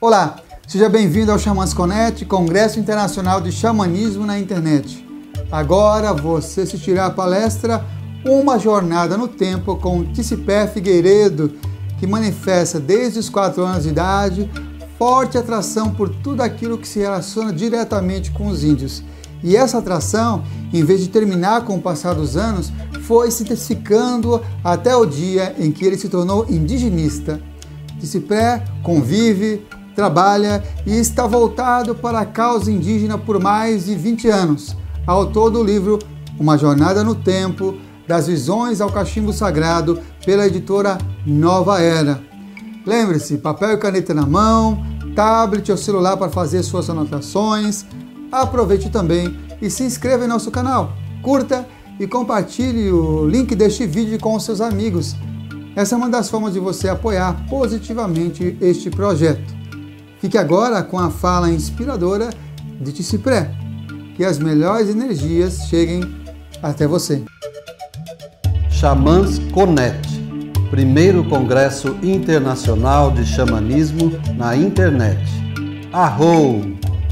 Olá, seja bem-vindo ao Xamãs Connect, Congresso Internacional de Xamanismo na Internet. Agora você assistirá à palestra Uma Jornada no Tempo com Tissipé Figueiredo, que manifesta desde os 4 anos de idade forte atração por tudo aquilo que se relaciona diretamente com os índios. E essa atração, em vez de terminar com o passar dos anos, foi se intensificando até o dia em que ele se tornou indigenista. Tissipé convive, trabalha e está voltado para a causa indígena por mais de 20 anos, autor do livro Uma Jornada no Tempo, das Visões ao Cachimbo Sagrado, pela editora Nova Era. Lembre-se, papel e caneta na mão, tablet ou celular para fazer suas anotações. Aproveite também e se inscreva em nosso canal, curta e compartilhe o link deste vídeo com os seus amigos. Essa é uma das formas de você apoiar positivamente este projeto. Fique agora com a fala inspiradora de Tissipé. Que as melhores energias cheguem até você. Xamãs Connect, primeiro Congresso Internacional de Xamanismo na Internet. Arrou,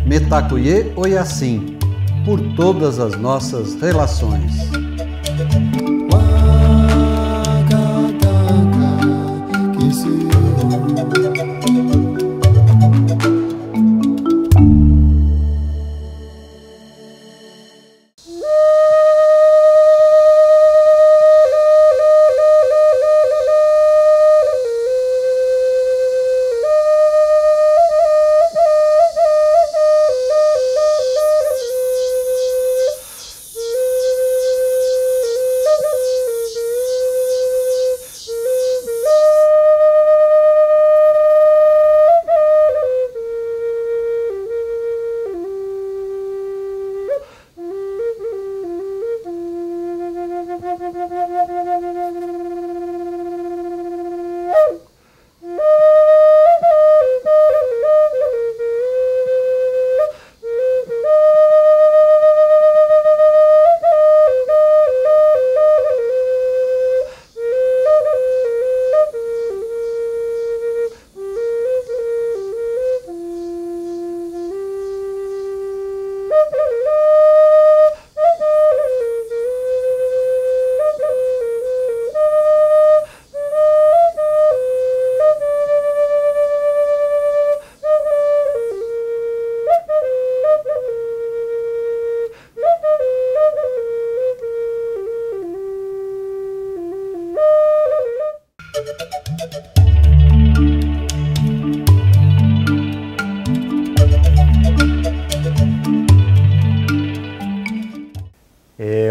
Metacuye Oyassim, por todas as nossas relações.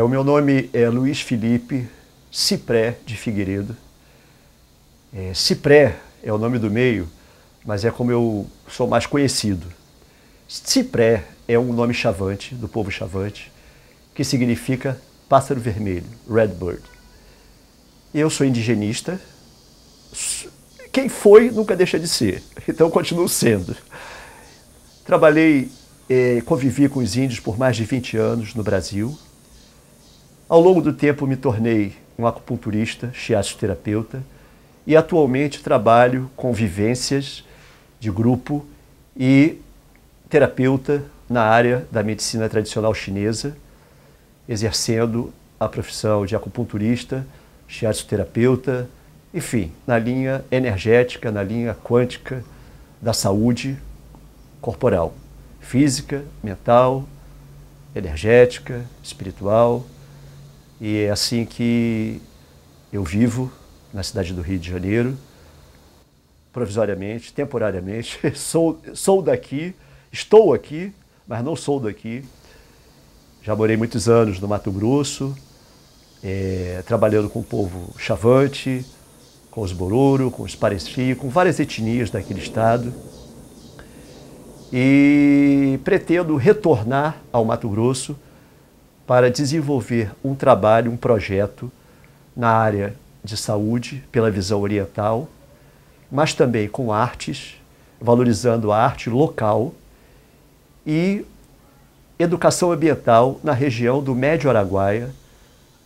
O meu nome é Luiz Felipe Cipré de Figueiredo. Cipré é o nome do meio, mas é como eu sou mais conhecido. Cipré é um nome chavante, do povo chavante, que significa pássaro vermelho, red bird. Eu sou indigenista, quem foi nunca deixa de ser, então continuo sendo. Trabalhei, convivi com os índios por mais de 20 anos no Brasil. Ao longo do tempo me tornei um acupunturista, shiatsu-terapeuta e atualmente trabalho com vivências de grupo e terapeuta na área da medicina tradicional chinesa, exercendo a profissão de acupunturista, shiatsu-terapeuta, enfim, na linha energética, na linha quântica da saúde corporal, física, mental, energética, espiritual. E é assim que eu vivo na cidade do Rio de Janeiro, provisoriamente, temporariamente. Sou daqui, estou aqui, mas não sou daqui. Já morei muitos anos no Mato Grosso, trabalhando com o povo chavante, com os Bororo, com os Pareci, com várias etnias daquele estado. E pretendo retornar ao Mato Grosso para desenvolver um trabalho, um projeto na área de saúde, pela visão oriental, mas também com artes, valorizando a arte local e educação ambiental na região do Médio Araguaia,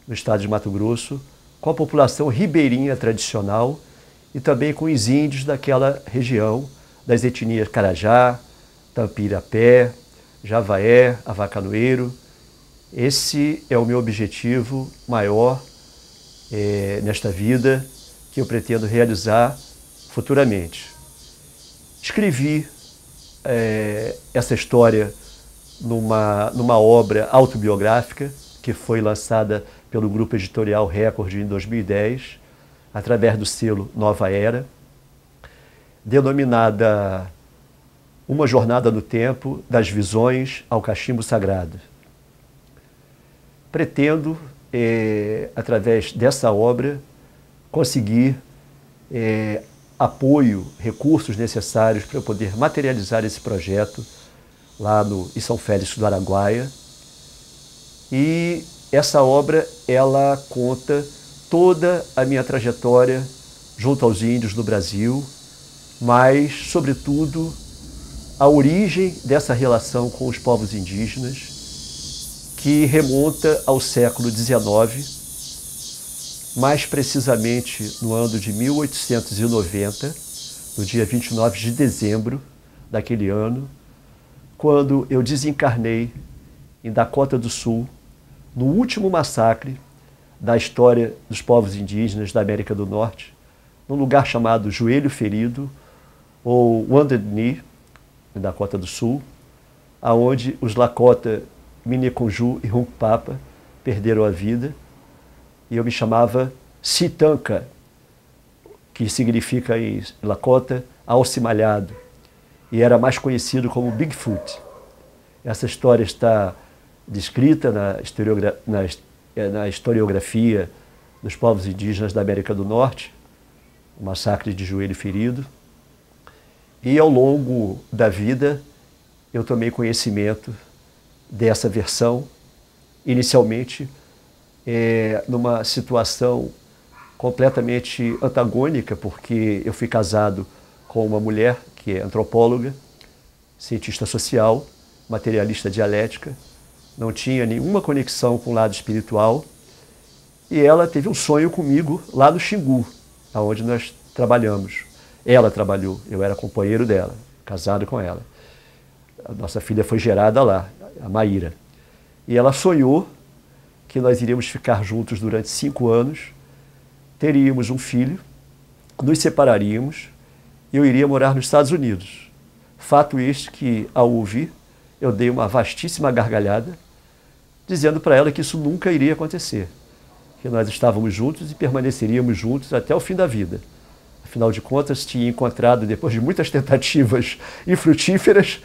no estado de Mato Grosso, com a população ribeirinha tradicional e também com os índios daquela região, das etnias Carajá, Tampirapé, Javaé, Avacanoeiro. Esse é o meu objetivo maior nesta vida, que eu pretendo realizar futuramente. Escrevi essa história numa obra autobiográfica que foi lançada pelo Grupo Editorial Record em 2010, através do selo Nova Era, denominada Uma Jornada no Tempo, das Visões ao Cachimbo Sagrado. Pretendo, através dessa obra, conseguir apoio, recursos necessários para eu poder materializar esse projeto lá em São Félix do Araguaia. E essa obra, ela conta toda a minha trajetória junto aos índios do Brasil, mas, sobretudo, a origem dessa relação com os povos indígenas, que remonta ao século XIX, mais precisamente no ano de 1890, no dia 29 de dezembro daquele ano, quando eu desencarnei em Dakota do Sul, no último massacre da história dos povos indígenas da América do Norte, num lugar chamado Joelho Ferido, ou Wounded Knee, em Dakota do Sul, aonde os Lakota, Mineconjou e Hunkpapa perderam a vida, e eu me chamava Sitanka, que significa em Lakota alce malhado, e era mais conhecido como Bigfoot. Essa história está descrita na historiografia dos povos indígenas da América do Norte, o massacre de Joelho Ferido. E ao longo da vida eu tomei conhecimento dessa versão, inicialmente numa situação completamente antagônica, porque eu fui casado com uma mulher que é antropóloga, cientista social, materialista dialética, não tinha nenhuma conexão com o lado espiritual, e ela teve um sonho comigo lá no Xingu, onde nós trabalhamos. Ela trabalhou, eu era companheiro dela, casado com ela. A nossa filha foi gerada lá, a Maíra. E ela sonhou que nós iríamos ficar juntos durante 5 anos, teríamos um filho, nos separaríamos e eu iria morar nos Estados Unidos. Fato este que, ao ouvir, eu dei uma vastíssima gargalhada, dizendo para ela que isso nunca iria acontecer, que nós estávamos juntos e permaneceríamos juntos até o fim da vida. Afinal de contas, tinha encontrado, depois de muitas tentativas infrutíferas,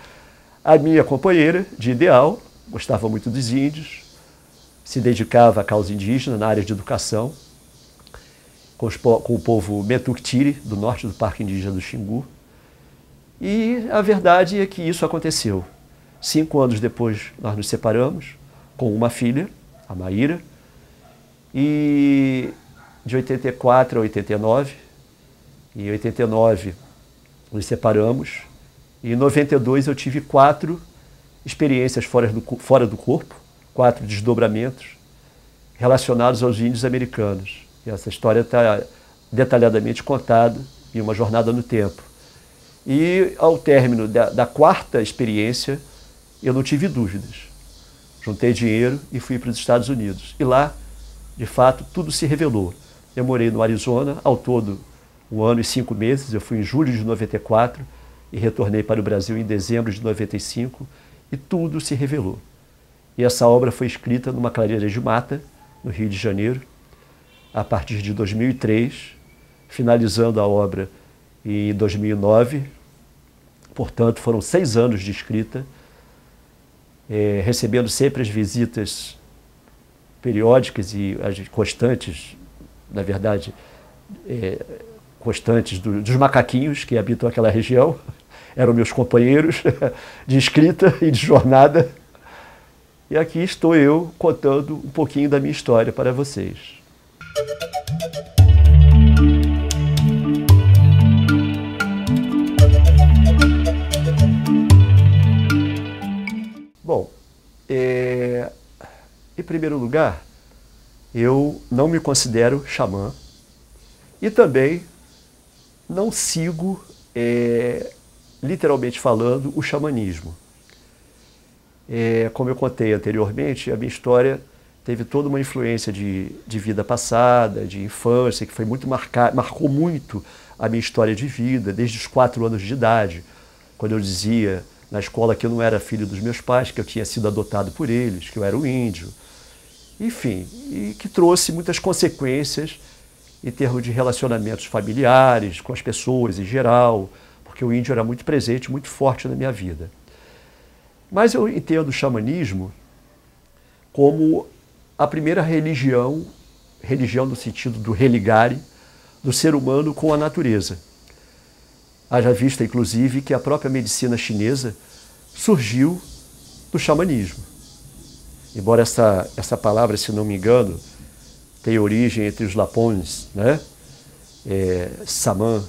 a minha companheira de ideal, gostava muito dos índios, se dedicava à causa indígena na área de educação, com o povo Metuktiri, do norte do Parque Indígena do Xingu. E a verdade é que isso aconteceu. 5 anos depois, nós nos separamos, com uma filha, a Maíra, e de 84 a 89, em 89 nos separamos, e em 92 eu tive 4 experiências fora do corpo, 4 desdobramentos relacionados aos índios americanos. E essa história está detalhadamente contada em Uma Jornada no Tempo. E ao término da 4ª experiência, eu não tive dúvidas. Juntei dinheiro e fui para os Estados Unidos. E lá, de fato, tudo se revelou. Eu morei no Arizona, ao todo 1 ano e 5 meses. Eu fui em julho de 94 e retornei para o Brasil em dezembro de 95, e tudo se revelou. E essa obra foi escrita numa clareira de mata, no Rio de Janeiro, a partir de 2003, finalizando a obra em 2009. Portanto, foram 6 anos de escrita, recebendo sempre as visitas periódicas e as constantes, na verdade, constantes dos macaquinhos que habitam aquela região. Eram meus companheiros de escrita e de jornada. E aqui estou eu contando um pouquinho da minha história para vocês. Bom, em primeiro lugar, eu não me considero xamã e também não sigo literalmente falando, o xamanismo. Como eu contei anteriormente, a minha história teve toda uma influência de vida passada, de infância, que foi muito marcou muito a minha história de vida, desde os 4 anos de idade, quando eu dizia na escola que eu não era filho dos meus pais, que eu tinha sido adotado por eles, que eu era um índio. Enfim, e que trouxe muitas consequências em termos de relacionamentos familiares, com as pessoas em geral, porque o índio era muito presente, muito forte na minha vida. Mas eu entendo o xamanismo como a primeira religião no sentido do religare, do ser humano com a natureza. Haja vista, inclusive, que a própria medicina chinesa surgiu do xamanismo. Embora essa palavra, se não me engano, tenha origem entre os lapões, né? Samã.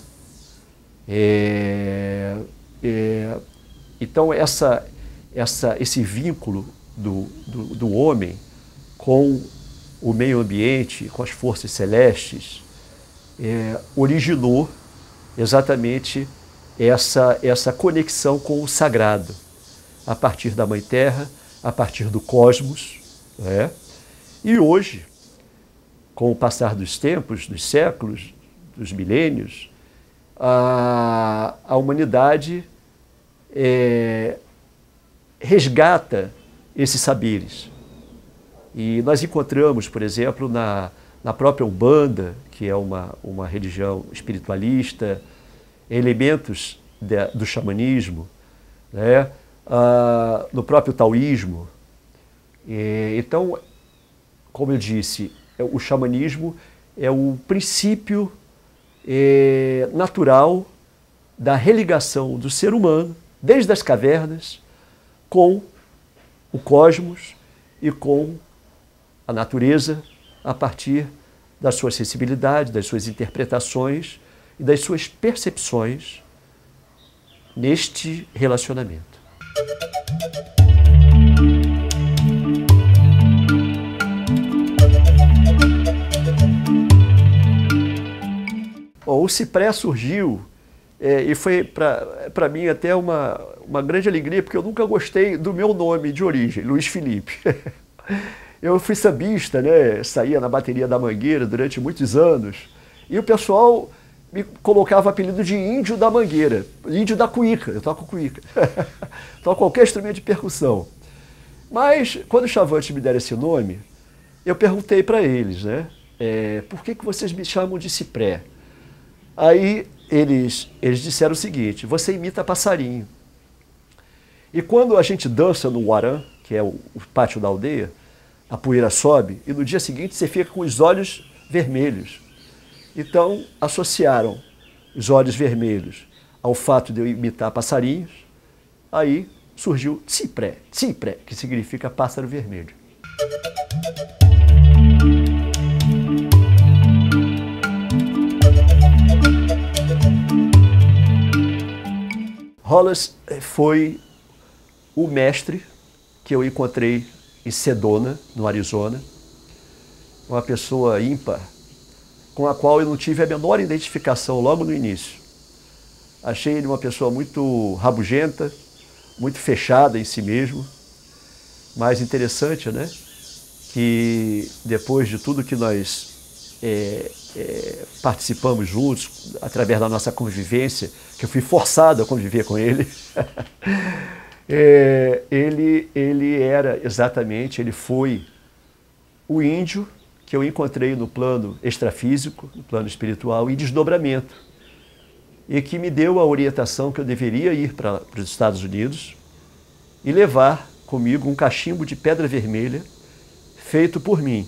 Então, esse vínculo do homem com o meio ambiente, com as forças celestes, originou exatamente essa conexão com o sagrado, a partir da Mãe Terra, a partir do cosmos, né? E hoje, com o passar dos tempos, dos séculos, dos milênios, a humanidade resgata esses saberes. E nós encontramos, por exemplo, na própria Umbanda, que é uma religião espiritualista, elementos do xamanismo, né? No próprio taoísmo. Então, como eu disse, o xamanismo é o princípio natural da religação do ser humano, desde as cavernas, com o cosmos e com a natureza, a partir da sua sensibilidade, das suas interpretações e das suas percepções neste relacionamento. Bom, o Cipré surgiu e foi para mim até uma grande alegria, porque eu nunca gostei do meu nome de origem, Luiz Felipe. Eu fui sambista, né? Saía na bateria da Mangueira durante muitos anos, e o pessoal me colocava o apelido de Índio da Mangueira, Índio da Cuíca, eu toco cuíca, toco qualquer instrumento de percussão. Mas, quando os Chavantes me deram esse nome, eu perguntei para eles, né? Por que vocês me chamam de Cipré? Aí eles disseram o seguinte: você imita passarinho. E quando a gente dança no Huarã, que é o pátio da aldeia, a poeira sobe e no dia seguinte você fica com os olhos vermelhos. Então associaram os olhos vermelhos ao fato de eu imitar passarinhos, aí surgiu Cipré, que significa pássaro vermelho. Hollis foi o mestre que eu encontrei em Sedona, no Arizona, uma pessoa ímpar, com a qual eu não tive a menor identificação logo no início. Achei ele uma pessoa muito rabugenta, muito fechada em si mesmo, mas interessante, né? Que depois de tudo que nós participamos juntos, através da nossa convivência, que eu fui forçado a conviver com ele, ele foi o índio que eu encontrei no plano extrafísico, no plano espiritual, em desdobramento, e que me deu a orientação que eu deveria ir para os Estados Unidos e levar comigo um cachimbo de pedra vermelha feito por mim.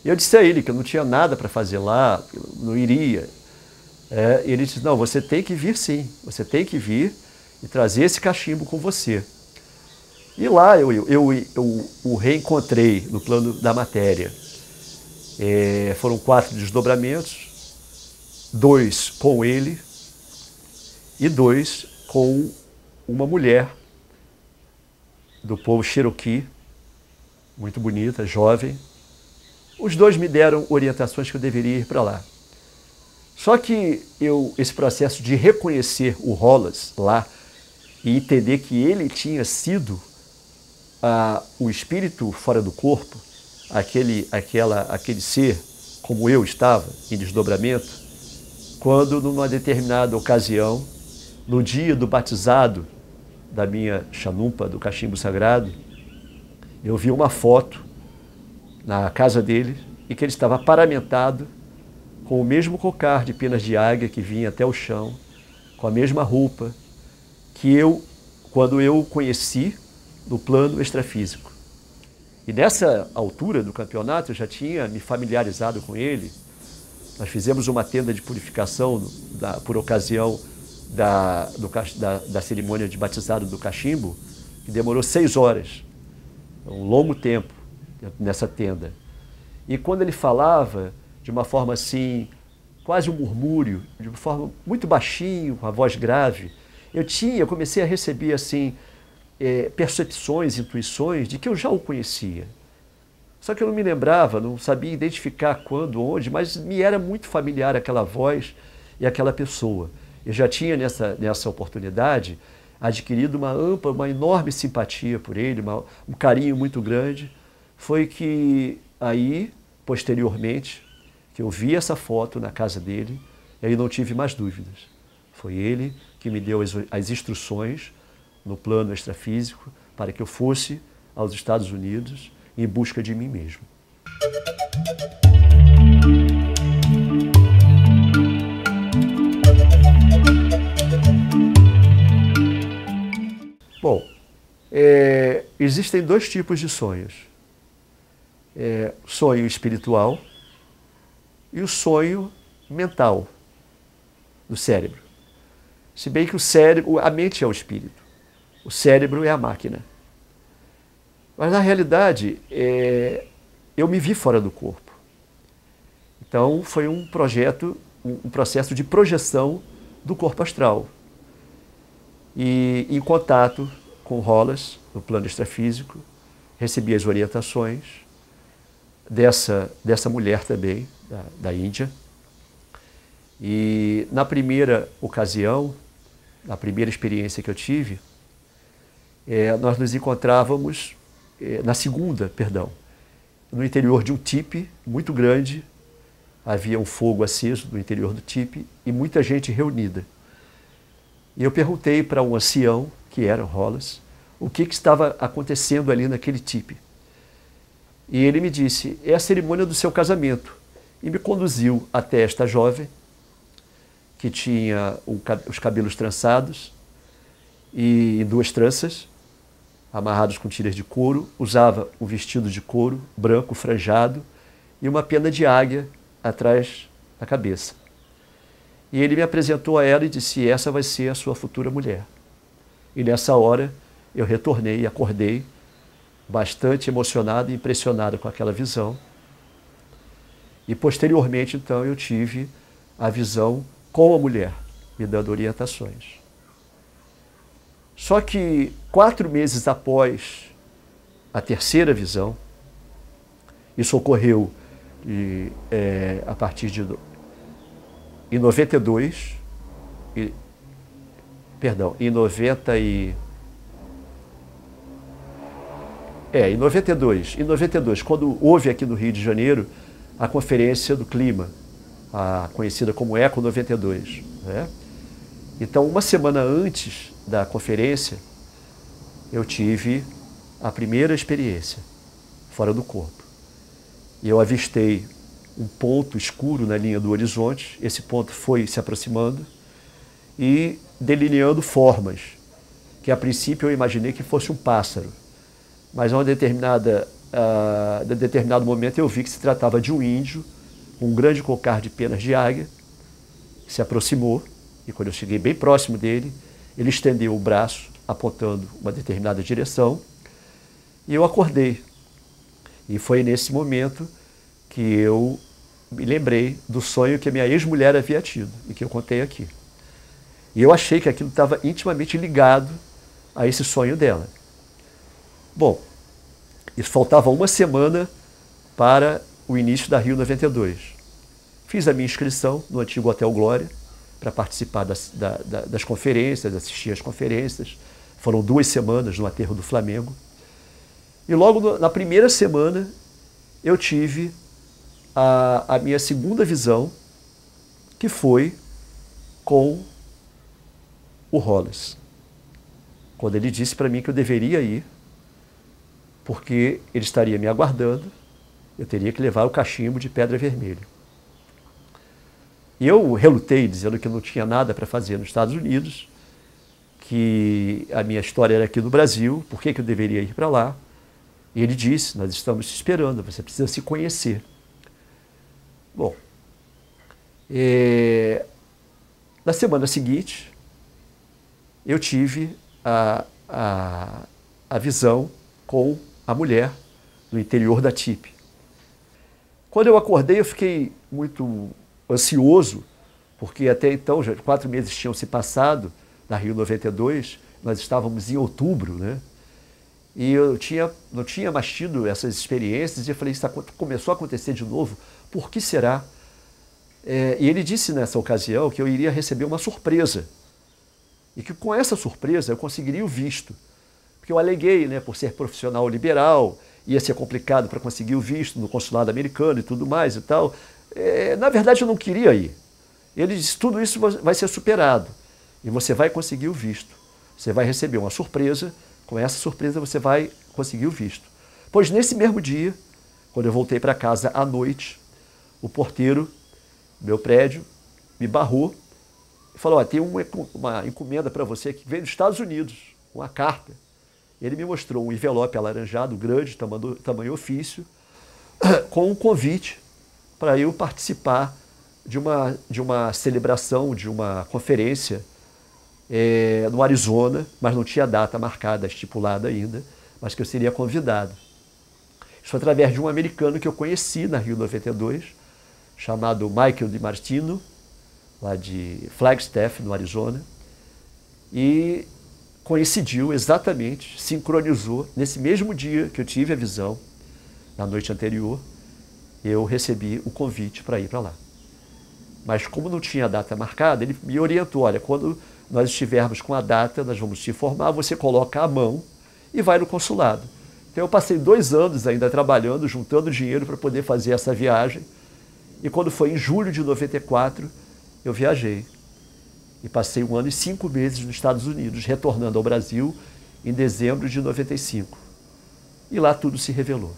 E eu disse a ele que eu não tinha nada para fazer lá, não iria. Ele disse: não, você tem que vir sim, você tem que vir e trazer esse cachimbo com você. E lá eu o reencontrei no plano da matéria. Foram 4 desdobramentos, 2 com ele e 2 com uma mulher do povo Cherokee, muito bonita, jovem. Os 2 me deram orientações que eu deveria ir para lá. Só que esse processo de reconhecer o Hollis lá e entender que ele tinha sido o espírito fora do corpo, aquele ser como eu estava, em desdobramento, quando numa determinada ocasião, no dia do batizado da minha chanumpa, do cachimbo sagrado, eu vi uma foto na casa dele e que ele estava paramentado com o mesmo cocar de penas de águia que vinha até o chão, com a mesma roupa que quando eu o conheci no plano extrafísico. E nessa altura do campeonato eu já tinha me familiarizado com ele. Nós fizemos uma tenda de purificação por ocasião da cerimônia de batizado do cachimbo, que demorou 6 horas, um longo tempo nessa tenda. E quando ele falava de uma forma assim, quase um murmúrio, de uma forma muito baixinho, com a voz grave, eu comecei a receber assim, percepções, intuições de que eu já o conhecia. Só que eu não me lembrava, não sabia identificar quando, onde, mas me era muito familiar aquela voz e aquela pessoa. Eu já tinha nessa oportunidade adquirido uma enorme simpatia por ele, um carinho muito grande. Foi que aí, posteriormente, que eu vi essa foto na casa dele, e aí não tive mais dúvidas. Foi ele que me deu as instruções no plano extrafísico para que eu fosse aos Estados Unidos em busca de mim mesmo. Bom, existem 2 tipos de sonhos. Sonho espiritual e o sonho mental do cérebro. Se bem que a mente é o espírito, o cérebro é a máquina. Mas na realidade, eu me vi fora do corpo. Então foi um processo de projeção do corpo astral. E em contato com Hollis, no plano extrafísico, recebi as orientações dessa mulher também, da Índia. E na primeira ocasião, na primeira experiência que eu tive, nós nos encontrávamos, no interior de um tipe muito grande. Havia um fogo aceso no interior do tipe e muita gente reunida. E eu perguntei para um ancião, que era o Hollis, o que estava acontecendo ali naquele tipe. E ele me disse, é a cerimônia do seu casamento. E me conduziu até esta jovem, que tinha os cabelos trançados e em 2 tranças, amarrados com tiras de couro, usava um vestido de couro branco franjado e uma pena de águia atrás da cabeça. E ele me apresentou a ela e disse, essa vai ser a sua futura mulher. E nessa hora eu retornei e acordei bastante emocionado e impressionado com aquela visão. E posteriormente, então, eu tive a visão com a mulher, me dando orientações. Só que 4 meses após a terceira visão, isso ocorreu a partir de em 92, em 92, quando houve aqui no Rio de Janeiro a Conferência do Clima, conhecida como Eco 92. Né? Então, uma semana antes da conferência, eu tive a primeira experiência fora do corpo. E eu avistei um ponto escuro na linha do horizonte, esse ponto foi se aproximando e delineando formas, que a princípio eu imaginei que fosse um pássaro, mas a determinado momento eu vi que se tratava de um índio, com um grande cocar de penas de águia, que se aproximou, e quando eu cheguei bem próximo dele, ele estendeu o braço, apontando uma determinada direção, e eu acordei. E foi nesse momento que eu me lembrei do sonho que a minha ex-mulher havia tido, e que eu contei aqui. E eu achei que aquilo estava intimamente ligado a esse sonho dela. Bom, isso faltava uma semana para o início da Rio 92. fiz a minha inscrição no antigo Hotel Glória para participar das conferências, assistir às conferências. Foram 2 semanas no aterro do Flamengo. E logo na primeira semana eu tive a minha segunda visão, que foi com o Hollis. Quando ele disse para mim que eu deveria ir, porque ele estaria me aguardando, eu teria que levar o cachimbo de Pedra Vermelha. E eu relutei, dizendo que não tinha nada para fazer nos Estados Unidos, que a minha história era aqui no Brasil, por que eu deveria ir para lá? E ele disse, nós estamos te esperando, você precisa se conhecer. Bom, na semana seguinte, eu tive a visão com a mulher no interior da TIP. Quando eu acordei, eu fiquei muito ansioso, porque até então, já 4 meses tinham se passado da Rio 92, nós estávamos em outubro, né? E eu não tinha mais tido essas experiências, e eu falei, isso começou a acontecer de novo, por que será? E ele disse nessa ocasião que eu iria receber uma surpresa, e que com essa surpresa eu conseguiria o visto, porque eu aleguei, né, por ser profissional liberal, ia ser complicado para conseguir o visto no consulado americano e tudo mais e tal. Na verdade eu não queria ir. Ele disse, tudo isso vai ser superado, e você vai conseguir o visto, você vai receber uma surpresa. Com essa surpresa você vai conseguir o visto. Pois nesse mesmo dia, quando eu voltei para casa à noite, o porteiro do meu prédio me barrou e falou, tem uma encomenda para você que veio dos Estados Unidos, uma carta. Ele me mostrou um envelope alaranjado, grande, tamanho ofício, com um convite para eu participar de uma celebração, de uma conferência no Arizona, mas não tinha data marcada, estipulada ainda, mas que eu seria convidado. Isso foi através de um americano que eu conheci na Rio 92, chamado Michael DiMartino, lá de Flagstaff, no Arizona, e coincidiu exatamente, sincronizou, nesse mesmo dia que eu tive a visão, na noite anterior, eu recebi o convite para ir para lá. Mas como não tinha data marcada, ele me orientou, olha, quando nós estivermos com a data, nós vamos te informar, você coloca a mão e vai no consulado. Então eu passei 2 anos ainda trabalhando, juntando dinheiro para poder fazer essa viagem. E quando foi em julho de 94, eu viajei. E passei 1 ano e 5 meses nos Estados Unidos, retornando ao Brasil em dezembro de 95. E lá tudo se revelou.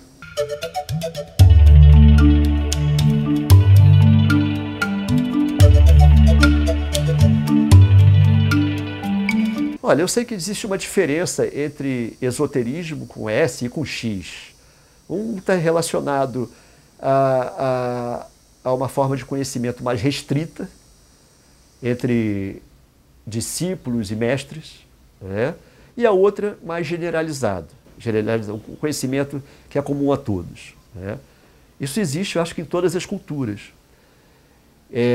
Olha, eu sei que existe uma diferença entre esoterismo com S e com X. Um está relacionado a uma forma de conhecimento mais restrita entre discípulos e mestres, né? E a outra mais generalizado, um conhecimento que é comum a todos, né? Isso existe, eu acho que em todas as culturas.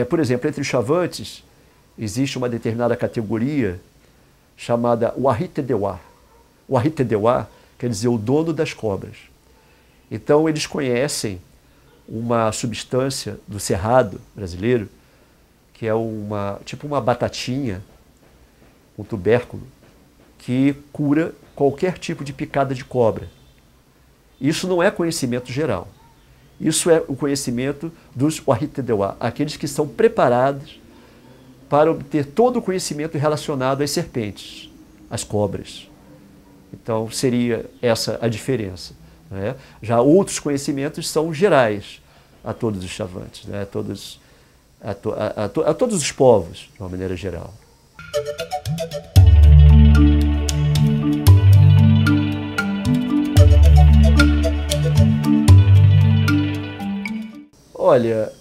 Por exemplo, entre os Chavantes, existe uma determinada categoria chamada Wahitedewa. Wahitedewa quer dizer o dono das cobras. Então eles conhecem uma substância do cerrado brasileiro, que é tipo uma batatinha, um tubérculo, que cura qualquer tipo de picada de cobra. Isso não é conhecimento geral. Isso é o conhecimento dos Wahitedewa, aqueles que são preparados para obter todo o conhecimento relacionado às serpentes, às cobras. Então, seria essa a diferença, né? Já outros conhecimentos são gerais a todos os Chavantes, né? A todos os povos, de uma maneira geral. Olha,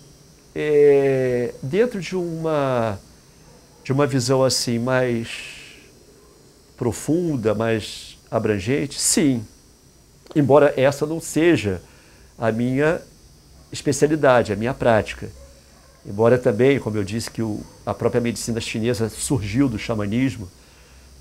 dentro de uma visão assim mais profunda, mais abrangente, sim. Embora essa não seja a minha especialidade, a minha prática. Embora também, como eu disse, que a própria medicina chinesa surgiu do xamanismo,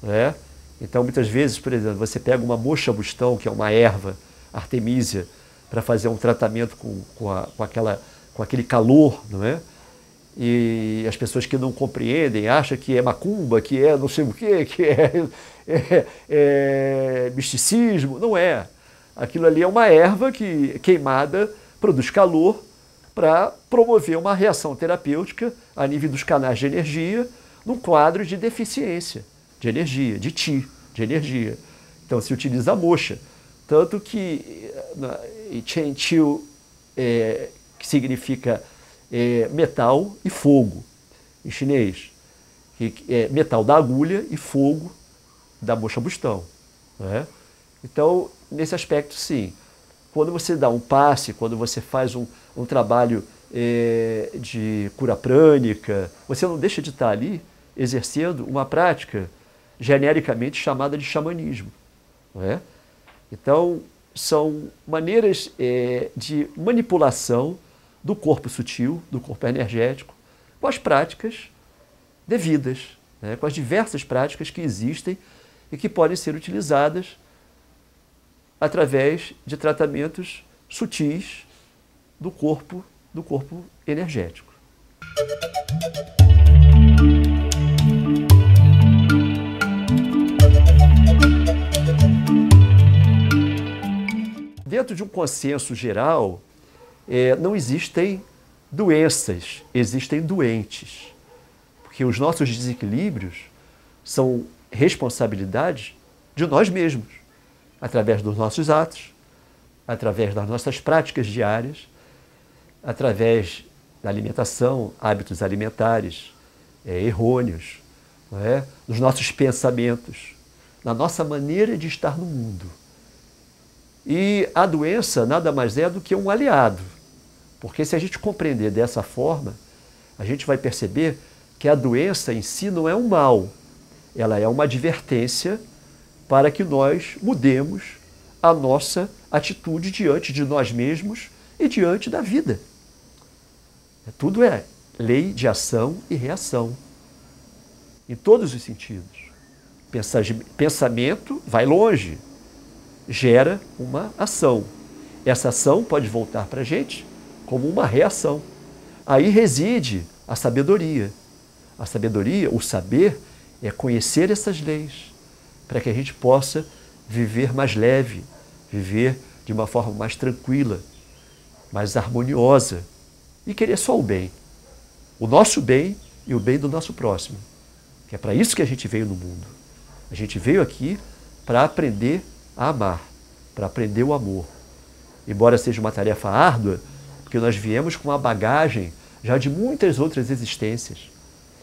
né? Então, muitas vezes, por exemplo, você pega uma moxa-bustão, que é uma erva artemísia, para fazer um tratamento com com aquele calor, não é? E as pessoas que não compreendem acham que é macumba, que é não sei o quê, que é misticismo. Não é. Aquilo ali é uma erva que, queimada, produz calor para promover uma reação terapêutica a nível dos canais de energia num quadro de deficiência de energia, de Qi, de energia. Então se utiliza a moxa. Tanto que Chen Qiu, que significa metal e fogo, em chinês, que é metal da agulha e fogo da moxa bustão. Né? Então, nesse aspecto, sim. Quando você dá um passe, quando você faz um trabalho de cura prânica, você não deixa de estar ali exercendo uma prática genericamente chamada de xamanismo. Não é? Então, são maneiras de manipulação do corpo sutil, do corpo energético, com as práticas devidas, né? Com as diversas práticas que existem e que podem ser utilizadas através de tratamentos sutis do corpo energético. Dentro de um consenso geral, não existem doenças, existem doentes. Porque os nossos desequilíbrios são responsabilidade de nós mesmos, através dos nossos atos, através das nossas práticas diárias, através da alimentação, hábitos alimentares errôneos, não é? Dos nossos pensamentos, da nossa maneira de estar no mundo. E a doença nada mais é do que um aliado. Porque se a gente compreender dessa forma, a gente vai perceber que a doença em si não é um mal, ela é uma advertência para que nós mudemos a nossa atitude diante de nós mesmos e diante da vida. Tudo é lei de ação e reação, em todos os sentidos. Pensamento vai longe, gera uma ação. Essa ação pode voltar para a gente como uma reação. Aí reside a sabedoria. A sabedoria, o saber, é conhecer essas leis, para que a gente possa viver mais leve, viver de uma forma mais tranquila, mais harmoniosa e querer só o bem. O nosso bem e o bem do nosso próximo. Que é para isso que a gente veio no mundo. A gente veio aqui para aprender a amar, para aprender o amor. Embora seja uma tarefa árdua, porque nós viemos com uma bagagem já de muitas outras existências,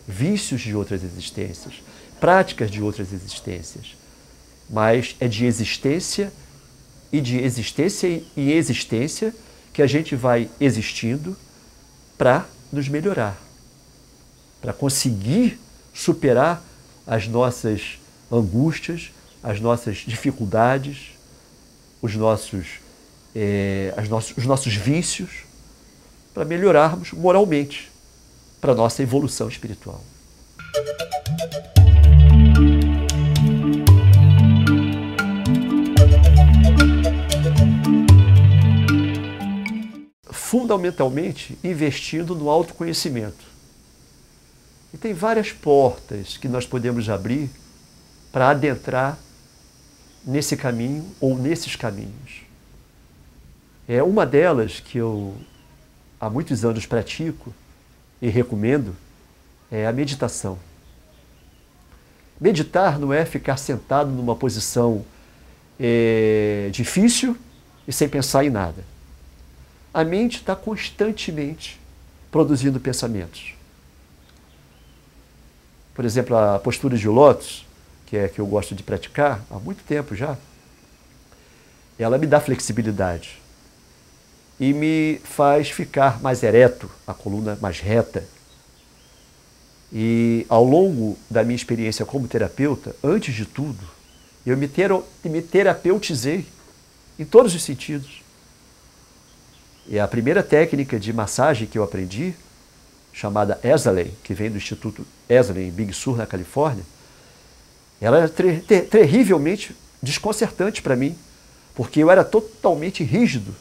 vícios de outras existências, práticas de outras existências. Mas é de existência em existência que a gente vai existindo para nos melhorar, para conseguir superar as nossas angústias, as nossas dificuldades, os nossos vícios, para melhorarmos moralmente, para a nossa evolução espiritual. Fundamentalmente, investindo no autoconhecimento. E tem várias portas que nós podemos abrir para adentrar nesse caminho ou nesses caminhos. Uma delas que eu há muitos anos pratico e recomendo é a meditação. Meditar não é ficar sentado numa posição difícil e sem pensar em nada. A mente está constantemente produzindo pensamentos. Por exemplo, a postura de lótus, que é a que eu gosto de praticar há muito tempo já, ela me dá flexibilidade e me faz ficar mais ereto, a coluna mais reta. E ao longo da minha experiência como terapeuta, antes de tudo, eu me terapeutizei em todos os sentidos. E a primeira técnica de massagem que eu aprendi, chamada Esalen, que vem do Instituto Esalen em Big Sur, na Califórnia, ela era terrivelmente desconcertante para mim, porque eu era totalmente rígido.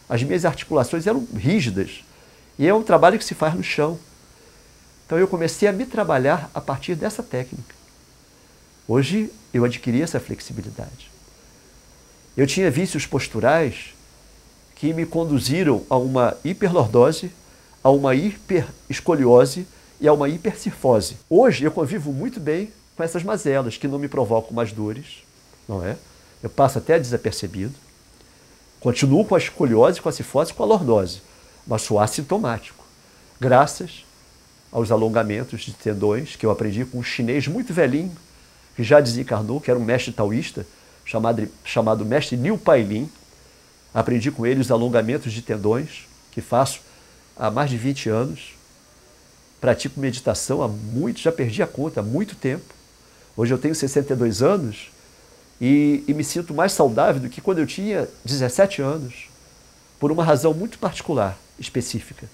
As minhas articulações eram rígidas. E é um trabalho que se faz no chão. Então eu comecei a me trabalhar a partir dessa técnica. Hoje eu adquiri essa flexibilidade. Eu tinha vícios posturais que me conduziram a uma hiperlordose, a uma hiperescoliose e a uma hipercifose. Hoje eu convivo muito bem com essas mazelas que não me provocam mais dores, não é? Eu passo até desapercebido. Continuo com a escoliose, com a cifose, com a lordose, mas sou assintomático, graças aos alongamentos de tendões que eu aprendi com um chinês muito velhinho, que já desencarnou, que era um mestre taoísta, chamado mestre Liu Pailin. Aprendi com ele os alongamentos de tendões, que faço há mais de 20 anos. Pratico meditação há muito, já perdi a conta, há muito tempo. Hoje eu tenho 62 anos e me sinto mais saudável do que quando eu tinha 17 anos, por uma razão muito particular, específica,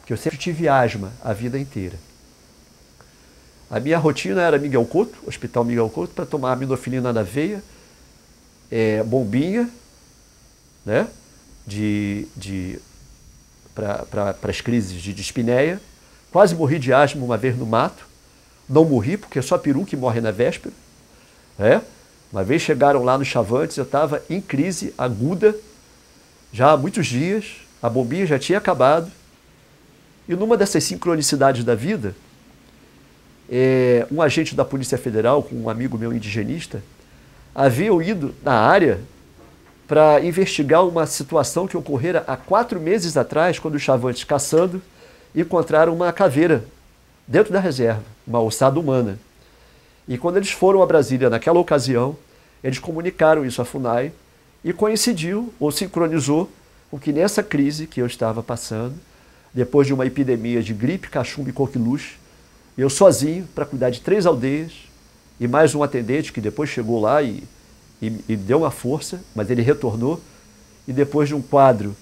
que eu sempre tive asma a vida inteira. A minha rotina era Miguel Couto, Hospital Miguel Couto, para tomar aminofilina na veia, bombinha, né, para as crises de dispneia. Quase morri de asma uma vez no mato. Não morri, porque só peru que morre na véspera. Uma vez chegaram lá nos Chavantes, eu estava em crise aguda, já há muitos dias, a bombinha já tinha acabado. E numa dessas sincronicidades da vida, um agente da Polícia Federal, com um amigo meu indigenista, havia ido na área para investigar uma situação que ocorrera há 4 meses atrás, quando os Chavantes, caçando, encontraram uma caveira dentro da reserva, uma ossada humana. E quando eles foram a Brasília naquela ocasião, eles comunicaram isso à FUNAI e coincidiu, ou sincronizou, com que nessa crise que eu estava passando, depois de uma epidemia de gripe, cachumba e coqueluche, eu sozinho, para cuidar de 3 aldeias, e mais um atendente que depois chegou lá e deu uma força, mas ele retornou, e depois de um quadro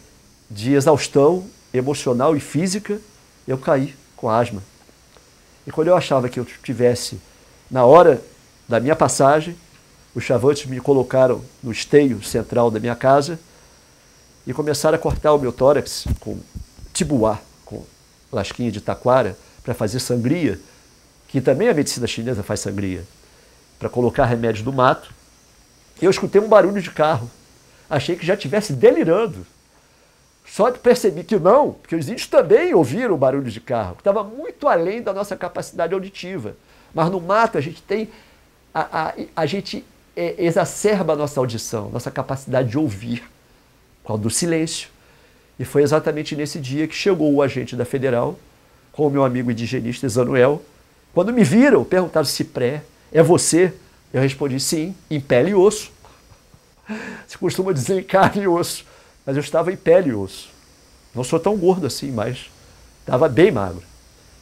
de exaustão emocional e física, eu caí com asma. E quando eu achava que eu tivesse, na hora da minha passagem, os Chavantes me colocaram no esteio central da minha casa e começaram a cortar o meu tórax com tibuá, com lasquinha de taquara, para fazer sangria, que também a medicina chinesa faz sangria, para colocar remédios do mato. Eu escutei um barulho de carro. Achei que já estivesse delirando. Só percebi que não, porque os índios também ouviram o barulho de carro, que estava muito além da nossa capacidade auditiva. Mas no mato a gente tem, a gente exacerba a nossa audição, nossa capacidade de ouvir, por causa do silêncio. E foi exatamente nesse dia que chegou o agente da Federal, com o meu amigo indigenista Ezanuel. Quando me viram, perguntaram: Cipré, é você? Eu respondi: sim, em pele e osso. Se costuma dizer em carne e osso, mas eu estava em pele e osso. Não sou tão gordo assim, mas estava bem magro.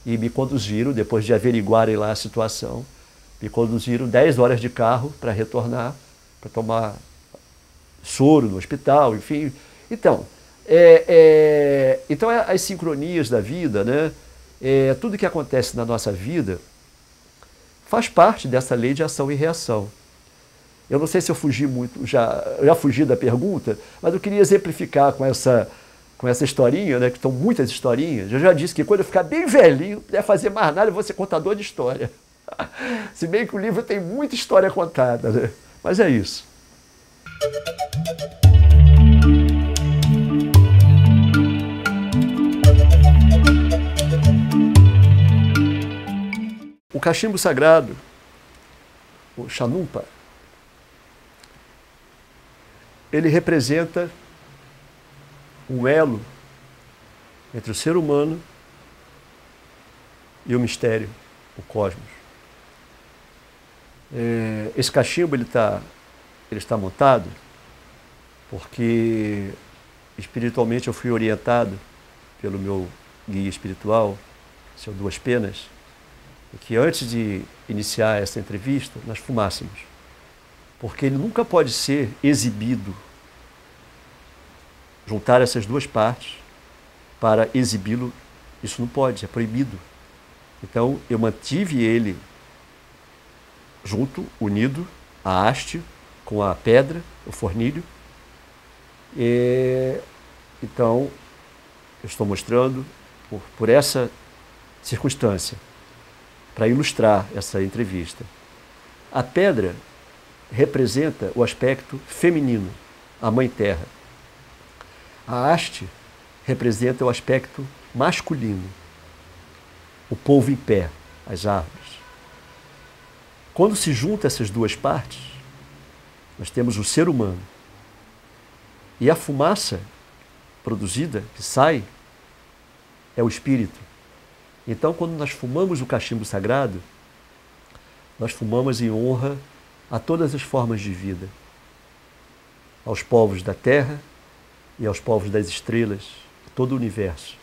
E me conduziram, depois de averiguarem lá a situação, me conduziram 10 horas de carro para retornar, para tomar soro no hospital, enfim. Então, as sincronias da vida, né? Tudo que acontece na nossa vida faz parte dessa lei de ação e reação. Eu não sei se eu fugi muito, já fugi da pergunta, mas eu queria exemplificar com essa historinha, né, que estão muitas historinhas. Eu já disse que quando eu ficar bem velhinho, não puder fazer mais nada, eu vou ser contador de história. Se bem que o livro tem muita história contada, né? Mas é isso. O cachimbo sagrado, o Chanumpa, ele representa um elo entre o ser humano e o mistério, o cosmos. Esse cachimbo ele está montado porque espiritualmente eu fui orientado pelo meu guia espiritual, seu Duas Penas, que antes de iniciar essa entrevista nós fumássemos, porque ele nunca pode ser exibido, juntar essas duas partes para exibi-lo, isso não pode, é proibido. Então eu mantive ele junto, unido, a haste com a pedra, o fornilho. Então eu estou mostrando por essa circunstância, para ilustrar essa entrevista. A pedra representa o aspecto feminino, a Mãe Terra. A haste representa o aspecto masculino, o povo em pé, as árvores. Quando se junta essas duas partes, nós temos o ser humano. E a fumaça produzida, que sai, é o espírito. Então, quando nós fumamos o cachimbo sagrado, nós fumamos em honra a todas as formas de vida, aos povos da terra e aos povos das estrelas, todo o universo.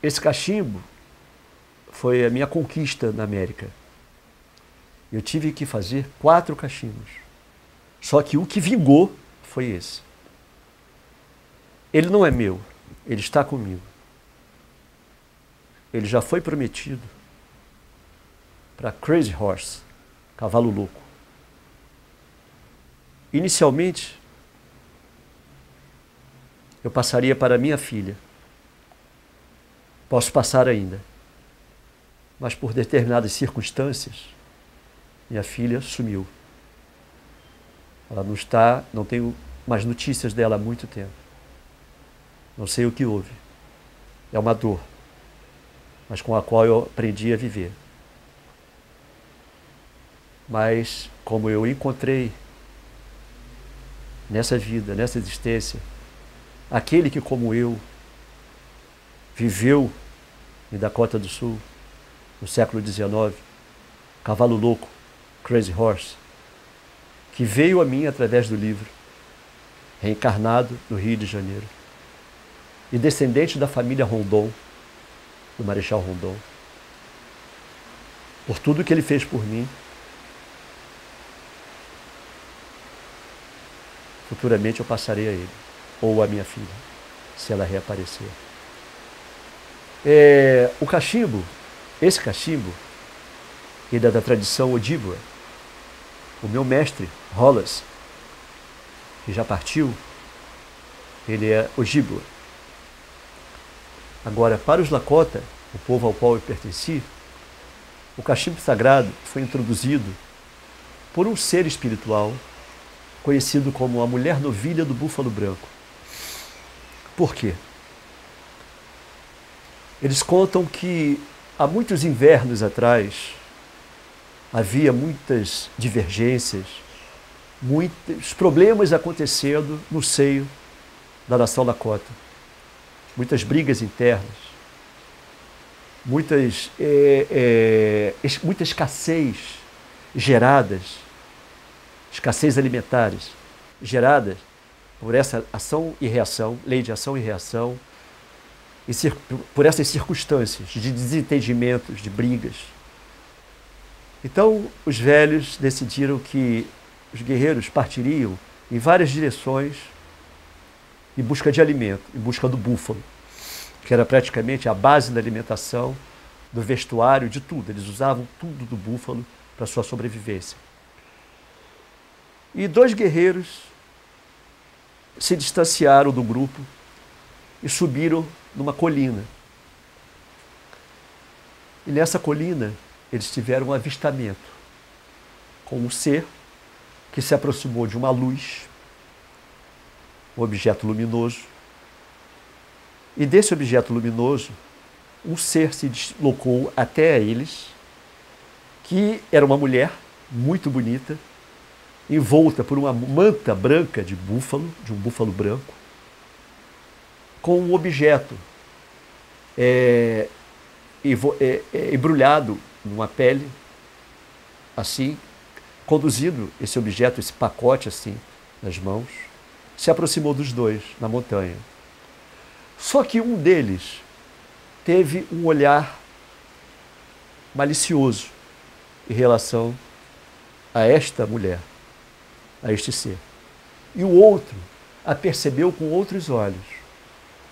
Esse cachimbo foi a minha conquista na América. Eu tive que fazer 4 cachimbos. Só que o que vingou foi esse. Ele não é meu, ele está comigo. Ele já foi prometido para Crazy Horse, cavalo louco. Inicialmente, eu passaria para minha filha. Posso passar ainda. Mas por determinadas circunstâncias, minha filha sumiu. Ela não está, não tenho mais notícias dela há muito tempo. Não sei o que houve. É uma dor, mas com a qual eu aprendi a viver. Mas como eu encontrei nessa vida, nessa existência, aquele que, como eu, viveu em Dakota do Sul, no século XIX, cavalo louco, Crazy Horse, que veio a mim através do livro, reencarnado no Rio de Janeiro, e descendente da família Rondon, do Marechal Rondon, por tudo que ele fez por mim, futuramente eu passarei a ele, ou a minha filha, se ela reaparecer. O cachimbo, esse cachimbo, ele é da tradição Ojibwa. O meu mestre, Hollis, que já partiu, ele é Ojibwa. Agora, para os Lakota, o povo ao qual eu pertenci, o cachimbo sagrado foi introduzido por um ser espiritual conhecido como a mulher novilha do búfalo branco. Por quê? Eles contam que há muitos invernos atrás havia muitas divergências, muitos problemas acontecendo no seio da nação Lakota. Muitas brigas internas, muita escassez escassez alimentares, geradas por essa ação e reação, lei de ação e reação, e por essas circunstâncias de desentendimentos, de brigas. Então, os velhos decidiram que os guerreiros partiriam em várias direções em busca de alimento, em busca do búfalo, que era praticamente a base da alimentação, do vestuário, de tudo. Eles usavam tudo do búfalo para sua sobrevivência. E 2 guerreiros se distanciaram do grupo e subiram numa colina. E nessa colina, eles tiveram um avistamento com um ser que se aproximou de uma luz, um objeto luminoso. E desse objeto luminoso, um ser se deslocou até eles, que era uma mulher muito bonita, envolta por uma manta branca de um búfalo branco, com um objeto embrulhado numa pele, assim, conduzindo esse objeto, esse pacote assim, nas mãos, se aproximou dos 2 na montanha. Só que um deles teve um olhar malicioso em relação a esta mulher, a este ser. E o outro a percebeu com outros olhos,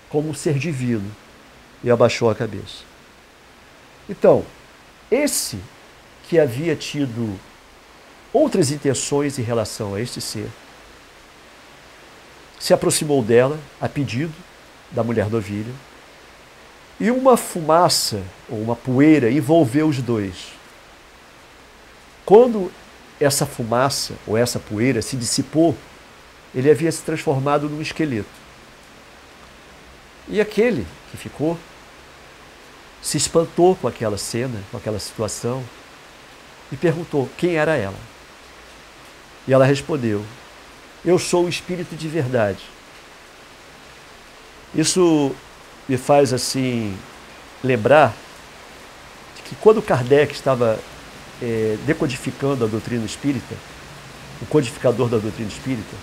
como um ser divino, e abaixou a cabeça. Então, esse que havia tido outras intenções em relação a este ser, se aproximou dela a pedido da mulher do ovelha, e uma fumaça, ou uma poeira, envolveu os dois. Quando essa fumaça, ou essa poeira, se dissipou, ele havia se transformado num esqueleto. E aquele que ficou se espantou com aquela cena, com aquela situação, e perguntou quem era ela. E ela respondeu: eu sou o Espírito de verdade. Isso me faz assim lembrar de que quando Kardec estava decodificando a doutrina espírita, o codificador da doutrina espírita,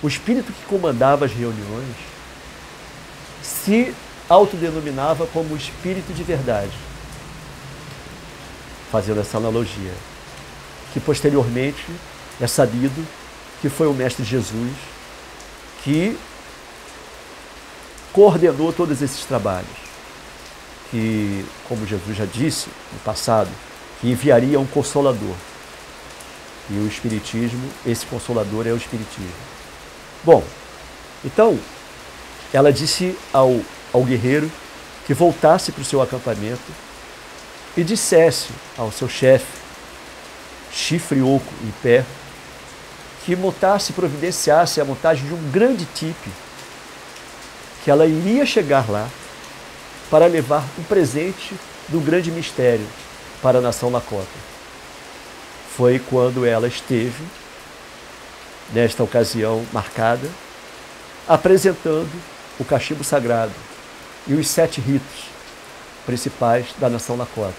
o espírito que comandava as reuniões se autodenominava como o Espírito de verdade, fazendo essa analogia, que posteriormente é sabido que foi o Mestre Jesus que coordenou todos esses trabalhos, que, como Jesus já disse no passado, que enviaria um Consolador. E o Espiritismo, esse Consolador é o Espiritismo. Bom, então, ela disse ao guerreiro que voltasse para o seu acampamento e dissesse ao seu chefe, Chifre Oco em pé, que providenciasse a montagem de um grande tipe, que ela iria chegar lá para levar um presente do grande mistério para a nação Lakota. Foi quando ela esteve, nesta ocasião marcada, apresentando o cachimbo sagrado e os 7 ritos principais da nação Lakota.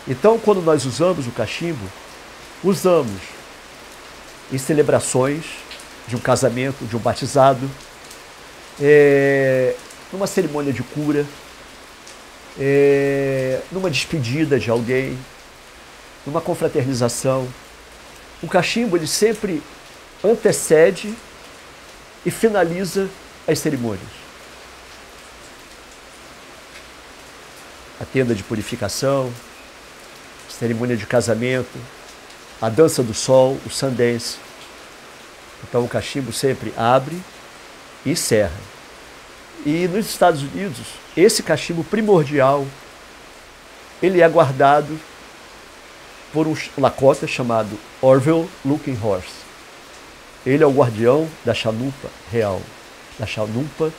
Então, quando nós usamos o cachimbo, usamos em celebrações de um casamento, de um batizado, numa cerimônia de cura, numa despedida de alguém, numa confraternização. O cachimbo, ele sempre antecede e finaliza as cerimônias. A tenda de purificação, cerimônia de casamento, a dança do sol, o Sundance. Então o cachimbo sempre abre e encerra. E nos Estados Unidos, esse cachimbo primordial, ele é guardado por um Lakota chamado Orville Looking Horse. Ele é o guardião da chanupa real, da chanupa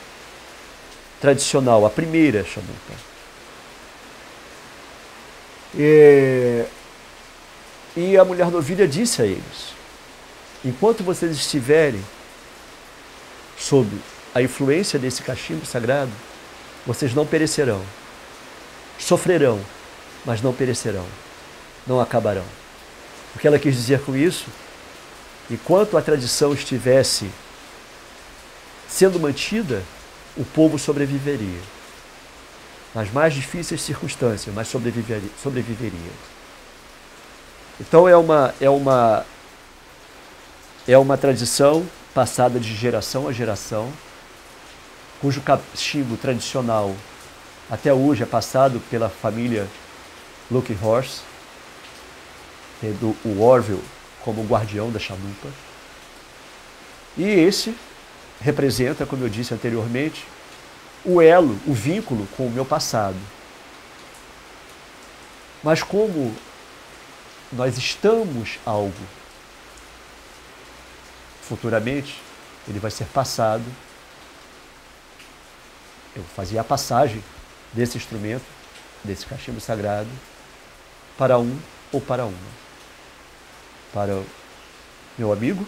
tradicional, a primeira chanupa. E a mulher novilha disse a eles: enquanto vocês estiverem sob a influência desse cachimbo sagrado, vocês não perecerão. Sofrerão, mas não perecerão, não acabarão. O que ela quis dizer com isso? Enquanto a tradição estivesse sendo mantida, o povo sobreviveria. Nas mais difíceis circunstâncias, mas sobreviveria. Então é uma tradição passada de geração a geração, cujo cachimbo tradicional até hoje é passado pela família Looking Horse, tendo o Orville como guardião da chanupa. E esse representa, como eu disse anteriormente, o elo, o vínculo com o meu passado. Mas como nós estamos algo, futuramente ele vai ser passado. Eu fazia a passagem desse instrumento, desse cachimbo sagrado, para um ou para uma. Para o meu amigo,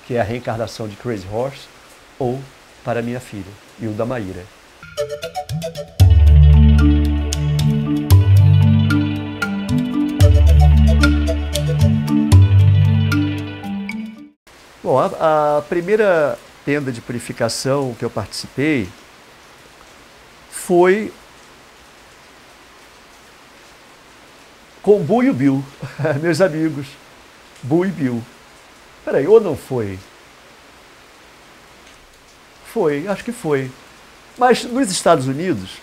que é a reencarnação de Crazy Horse, ou para minha filha, Hilda Maíra. Bom, a primeira tenda de purificação que eu participei foi com Bu e o Bill, meus amigos, Bu e Bill. Peraí, ou não foi? Foi, acho que foi. Mas nos Estados Unidos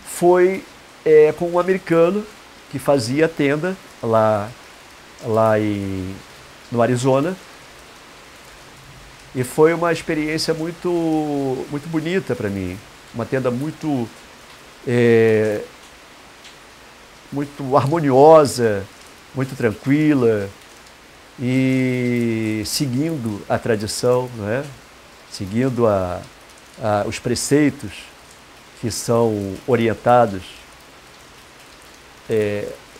foi com um americano que fazia tenda lá no Arizona. E foi uma experiência muito bonita para mim. Uma tenda muito harmoniosa, muito tranquila e seguindo a tradição, não é? Seguindo os preceitos que são orientados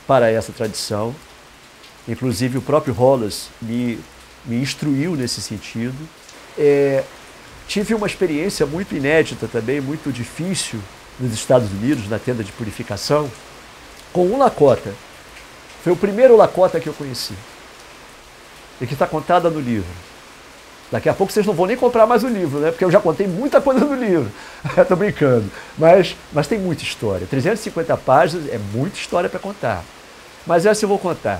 para essa tradição. Inclusive o próprio Hollis me instruiu nesse sentido. Tive uma experiência muito inédita também, muito difícil nos Estados Unidos, na tenda de purificação, com um Lakota. Foi o primeiro Lakota que eu conheci. E que está contada no livro. Daqui a pouco vocês não vão nem comprar mais o livro, né? Porque eu já contei muita coisa no livro. Estou brincando. Mas tem muita história. 350 páginas é muita história para contar. Mas essa eu vou contar.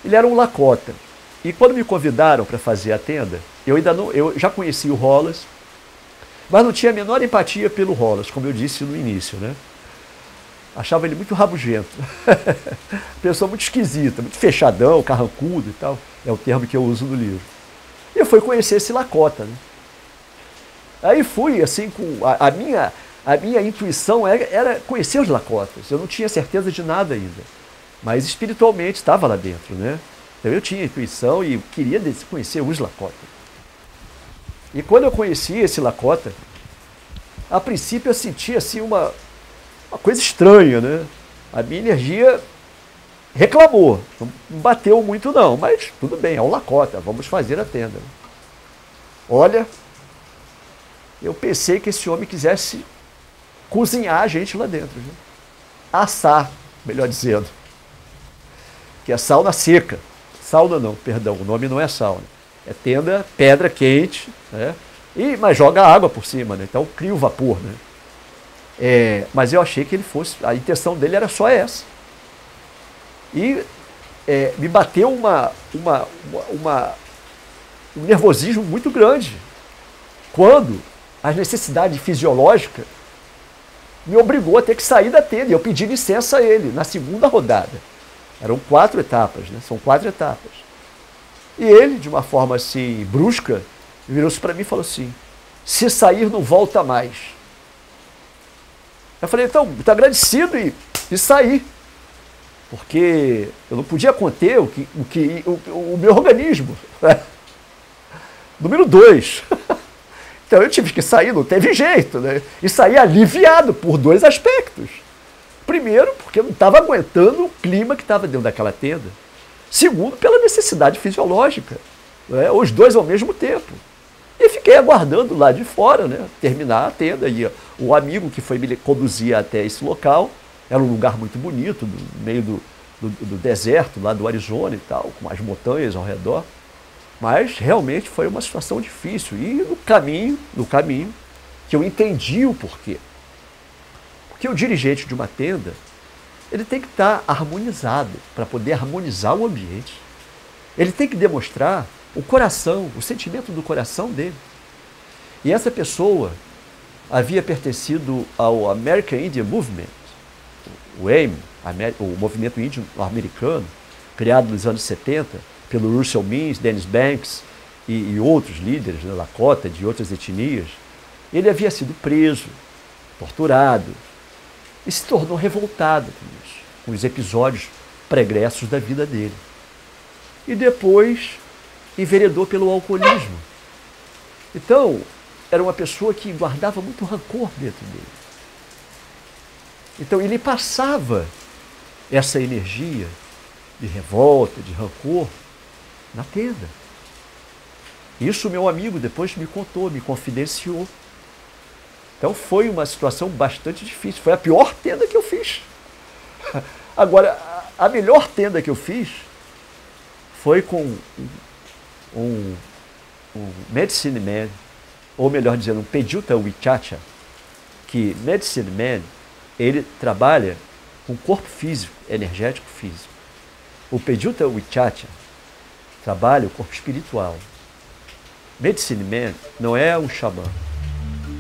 Ele era um Lakota. E quando me convidaram para fazer a tenda, eu já conhecia o Hollis, mas não tinha a menor empatia pelo Hollis, como eu disse no início, né? Achava ele muito rabugento. Pessoa muito esquisita, muito fechadão, carrancudo e tal. É o termo que eu uso no livro. E eu fui conhecer esse Lakota, né? Aí fui, assim, com a minha intuição era conhecer os Lakotas. Eu não tinha certeza de nada ainda. Mas espiritualmente estava lá dentro, né? Então eu tinha intuição e queria conhecer os Lakota. E quando eu conheci esse Lakota, a princípio eu senti assim uma coisa estranha, né? A minha energia reclamou, não bateu muito não, mas tudo bem, é um Lakota, vamos fazer a tenda. Olha, eu pensei que esse homem quisesse cozinhar a gente lá dentro, viu? Assar, melhor dizendo, que é sauna seca. Sauna não, perdão, o nome não é sauna. É tenda, pedra quente, né? Mas joga água por cima, né? Então cria o vapor, né? Mas eu achei que ele fosse, a intenção dele era só essa. E me bateu um nervosismo muito grande quando a necessidade fisiológica me obrigou a ter que sair da tenda. E eu pedi licença a ele na segunda rodada. Eram 4 etapas, né? São 4 etapas. E ele, de uma forma assim brusca, virou-se para mim e falou assim: se sair, não volta mais. Eu falei, então, muito agradecido e saí. Porque eu não podia conter o meu organismo. Número 2. Então eu tive que sair, não teve jeito, né? E saí aliviado por 2 aspectos. Primeiro, porque eu não estava aguentando o clima que estava dentro daquela tenda. Segundo, pela necessidade fisiológica, né? Os 2 ao mesmo tempo. E fiquei aguardando lá de fora, né? Terminar a tenda. E o amigo que foi me conduzir até esse local, era um lugar muito bonito, no meio do deserto, lá do Arizona e tal, com as montanhas ao redor. Mas realmente foi uma situação difícil. E no caminho, que eu entendi o porquê. Porque o dirigente de uma tenda, ele tem que estar harmonizado para poder harmonizar o ambiente. Ele tem que demonstrar o coração, o sentimento do coração dele. E essa pessoa havia pertencido ao American Indian Movement, o AIM, o movimento índio americano, criado nos anos 70 pelo Russell Means, Dennis Banks e outros líderes, né, Lakota, de outras etnias. Ele havia sido preso, torturado, e se tornou revoltado com isso, com os episódios pregressos da vida dele. E depois enveredou pelo alcoolismo. Então, era uma pessoa que guardava muito rancor dentro dele. Então, ele passava essa energia de revolta, de rancor, na tenda. Isso meu amigo depois me contou, me confidenciou. Então foi uma situação bastante difícil. Foi a pior tenda que eu fiz. Agora, a melhor tenda que eu fiz foi com um medicine man, ou melhor dizendo, um Pejuta Wichacha, que medicine man, ele trabalha com o corpo físico, energético físico. O Pejuta Wichacha trabalha o corpo espiritual. Medicine man não é um xamã.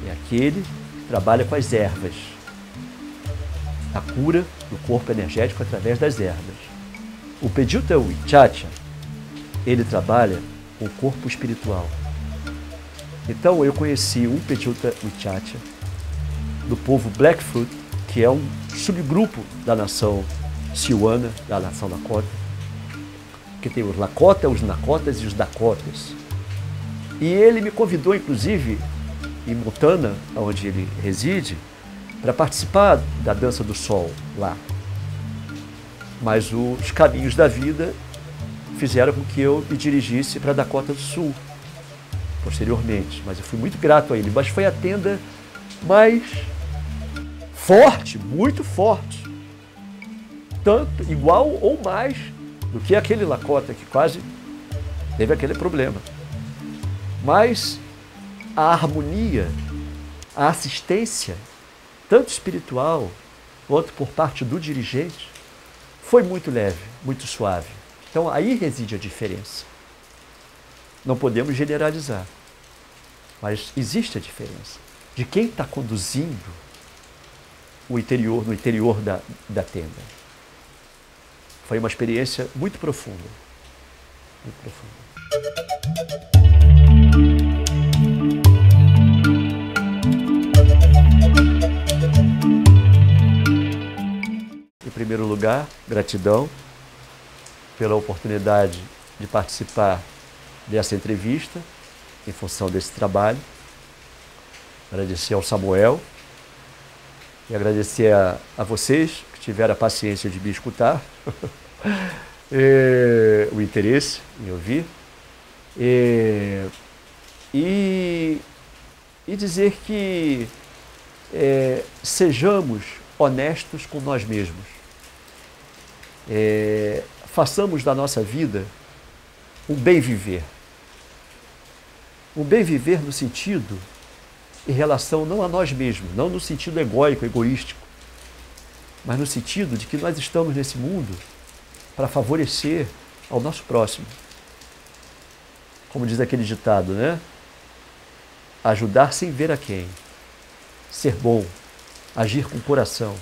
É aquele que trabalha com as ervas. A cura do corpo energético através das ervas. O Pejuta Wichacha, ele trabalha com o corpo espiritual. Então eu conheci um Petiuta Wichacha, do povo Blackfoot, que é um subgrupo da nação Siouana, da nação Lakota, que tem os Lakota, os Nakotas e os Dakotas. E ele me convidou, inclusive, em Montana, onde ele reside, para participar da Dança do Sol lá. Mas os caminhos da vida fizeram com que eu me dirigisse para a Dakota do Sul, posteriormente. Mas eu fui muito grato a ele. Mas foi a tenda mais forte, muito forte. Tanto, igual ou mais do que aquele Lakota que quase teve aquele problema. Mas a harmonia, a assistência, tanto espiritual quanto por parte do dirigente, foi muito leve, muito suave. Então aí reside a diferença. Não podemos generalizar, mas existe a diferença de quem está conduzindo no interior da tenda. Foi uma experiência muito profunda. Muito profunda. Em primeiro lugar, gratidão pela oportunidade de participar dessa entrevista, em função desse trabalho. Agradecer ao Samuel e agradecer a vocês que tiveram a paciência de me escutar, o interesse em ouvir, e dizer que sejamos honestos com nós mesmos. Façamos da nossa vida um bem viver. Um bem viver no sentido, em relação não a nós mesmos, não no sentido egóico, egoístico, mas no sentido de que nós estamos nesse mundo para favorecer ao nosso próximo. Como diz aquele ditado, né? Ajudar sem ver a quem. Ser bom, agir com o coração.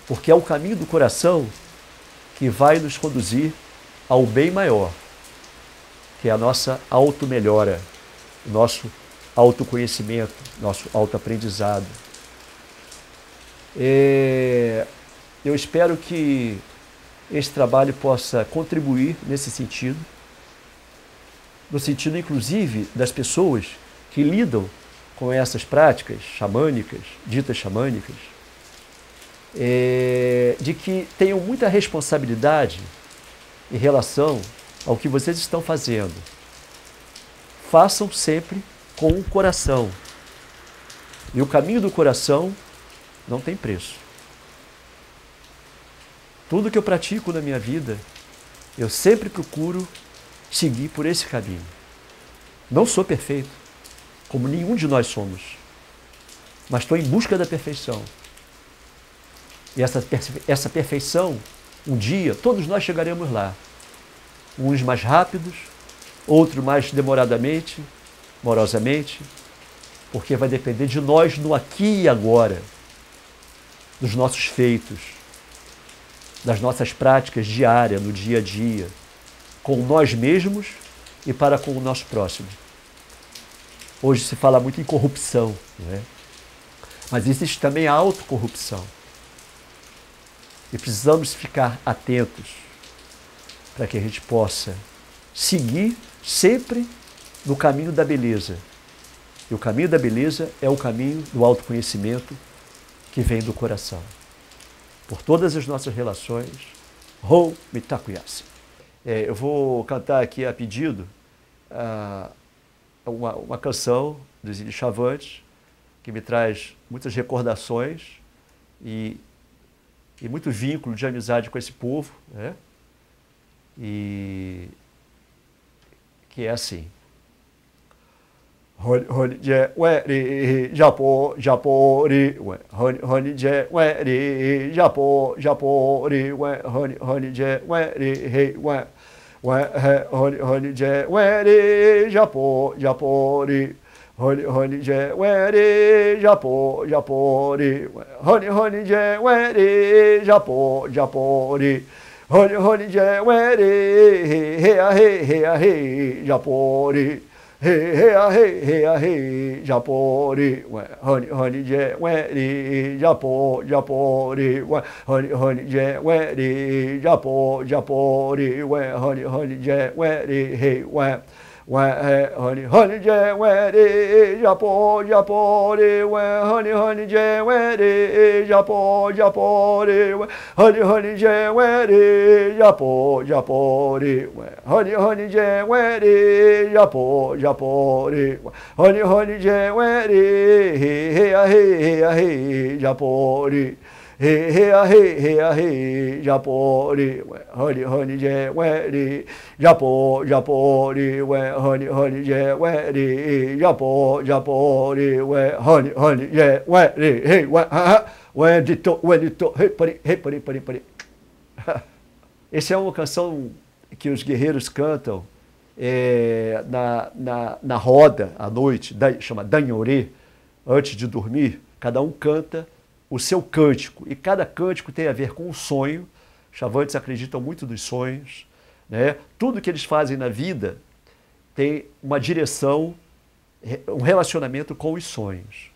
Porque é o caminho do coração que vai nos conduzir ao bem maior, que é a nossa auto-melhora, o nosso autoconhecimento, nosso autoaprendizado. Eu espero que esse trabalho possa contribuir nesse sentido, no sentido, inclusive, das pessoas que lidam com essas práticas xamânicas, ditas xamânicas, de que tenham muita responsabilidade em relação ao que vocês estão fazendo. Façam sempre com o coração. E o caminho do coração não tem preço. Tudo que eu pratico na minha vida, eu sempre procuro seguir por esse caminho. Não sou perfeito, como nenhum de nós somos, mas estou em busca da perfeição. E essa perfeição, um dia, todos nós chegaremos lá. Uns mais rápidos, outros mais demoradamente, morosamente, porque vai depender de nós no aqui e agora, dos nossos feitos, das nossas práticas diárias, no dia a dia, com nós mesmos e para com o nosso próximo. Hoje se fala muito em corrupção, não é? Mas existe também a autocorrupção. E precisamos ficar atentos para que a gente possa seguir sempre no caminho da beleza. E o caminho da beleza é o caminho do autoconhecimento que vem do coração. Por todas as nossas relações, Rou Mitakuyasi. Eu vou cantar aqui a pedido uma canção dos Índios Chavantes, que me traz muitas recordações e muito vínculo de amizade com esse povo, né? E que é assim. Honi je weri japo japori honi je weri japo japori honi je weri he honi je weri japo japori honi je weri japo japori honi je weri japo japori honi je weri he japori Hey, Japori, honey, January, Japori, honey, January, Japori, honey, January, hey, honey, January, Japori, honey, January, Japori, honey, January, Japori, honey, January, Japori, honey, January, hey, Japori. Hey, Japori, honey, January, Japori, honey, January, Japori, honey, January, hey, when dito, hey, pari. Essa é uma canção que os guerreiros cantam na roda à noite, chama Danhorê, antes de dormir. Cada um canta o seu cântico, e cada cântico tem a ver com um sonho. Chavantes acreditam muito nos sonhos, né? Tudo que eles fazem na vida tem uma direção, um relacionamento com os sonhos.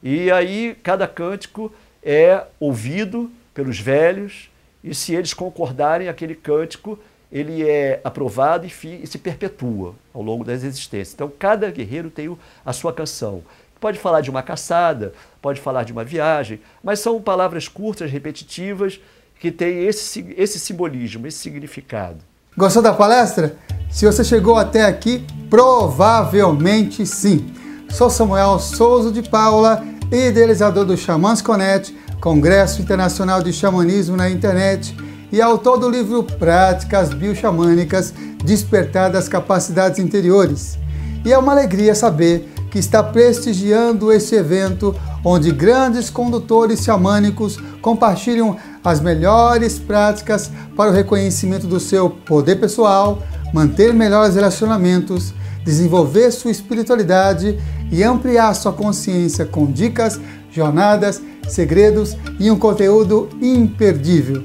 E aí cada cântico é ouvido pelos velhos, e se eles concordarem, aquele cântico ele é aprovado e se perpetua ao longo das existências. Então cada guerreiro tem a sua canção. Pode falar de uma caçada, pode falar de uma viagem, mas são palavras curtas, repetitivas, que têm esse simbolismo, esse significado. Gostou da palestra? Se você chegou até aqui, provavelmente sim. Sou Samuel Souza de Paula, idealizador do Xamãs Connect, Congresso Internacional de Xamanismo na Internet, e autor do livro Práticas Bioxamânicas, Despertar das Capacidades Interiores. E é uma alegria saber que está prestigiando esse evento, onde grandes condutores xamânicos compartilham as melhores práticas para o reconhecimento do seu poder pessoal, manter melhores relacionamentos, desenvolver sua espiritualidade e ampliar sua consciência com dicas, jornadas, segredos e um conteúdo imperdível.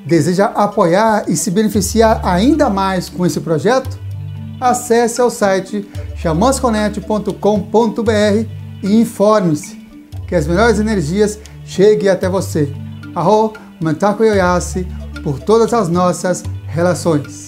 Deseja apoiar e se beneficiar ainda mais com esse projeto? Acesse ao site xamansconnect.com.br e informe-se que as melhores energias cheguem até você. Arro, Mantaku Yoyasi, por todas as nossas relações.